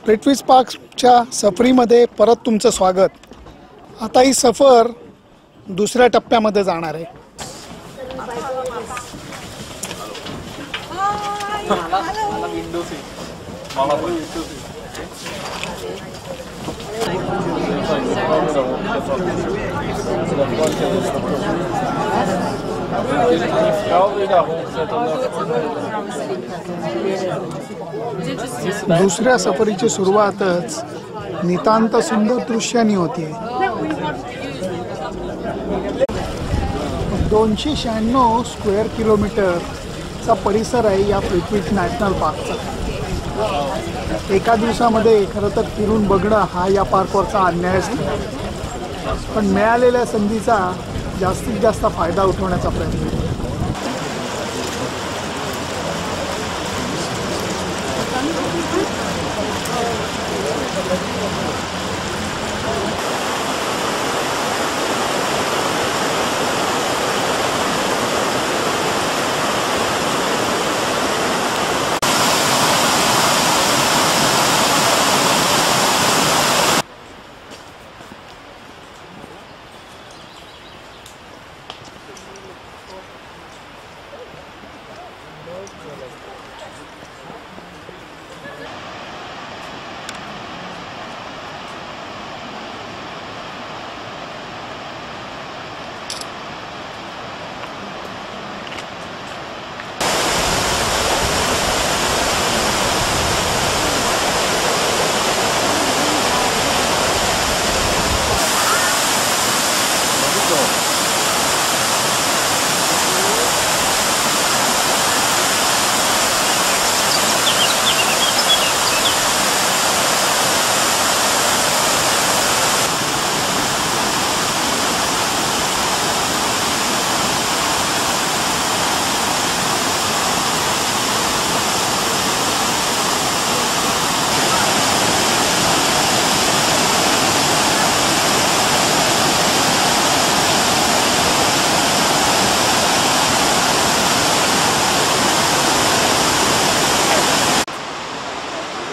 प्रिटविज पार्कच्या सफरीमध्ये परत तुमचं स्वागत। आता ही सफर दुसऱ्या टप्प्यामध्ये जाणार आहे। दुसऱ्या सफरीची सुरुवातच नितांत सुंदर दृश्यांनी होती। 296 स्क्वेअर किलोमीटरचा परिसर आहे या प्रिटविज नॅशनल पार्कचा। एका दिवसामध्ये खरं तर फिरून बघणं हा या पार्कवरचा अन्यायच नाही, पण मिळालेल्या संधीचा जास्तीत जास्त फायदा उठवण्याचा प्रयत्न केला।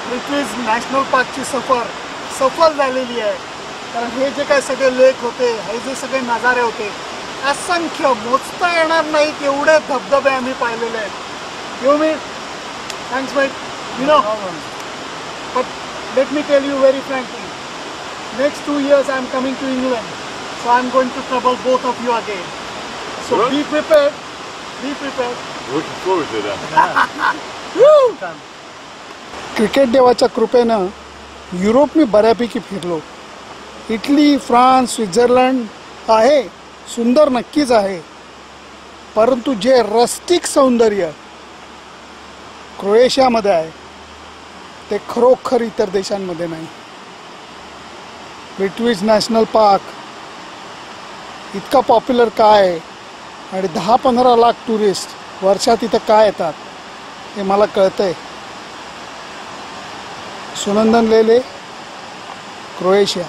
प्रिटविज नॅशनल पार्कची सफर सफल झालेली आहे। कारण हे जे काय सगळे लेक होते, हे जे सगळे नजारे होते, असंख्य मोजता येणार नाहीत एवढे धबधबे आम्ही पाहिलेले आहेत। You me thanks my you know but let me tell you very frankly, next 2 years I am coming to England, so I am going to trouble both of you again. So be prepared. Be prepared. Looking forward to that. Woo! Cricket देवाच्या कृपेनं Europe मी बऱ्यापैकी फिरलो। Italy, France, Switzerland आहे, सुंदर नक्कीच आहे, परंतु जे rustic सौंदर्य क्रोएशियामध्ये आहे ते खरोखर इतर देशांमध्ये नाही। प्रिटविज नॅशनल पार्क इतका पॉप्युलर काय आहे आणि 10-15 लाख टुरिस्ट वर्षात इथं काय येतात हे मला कळतंय। सुनंदन लेले, क्रोएशिया।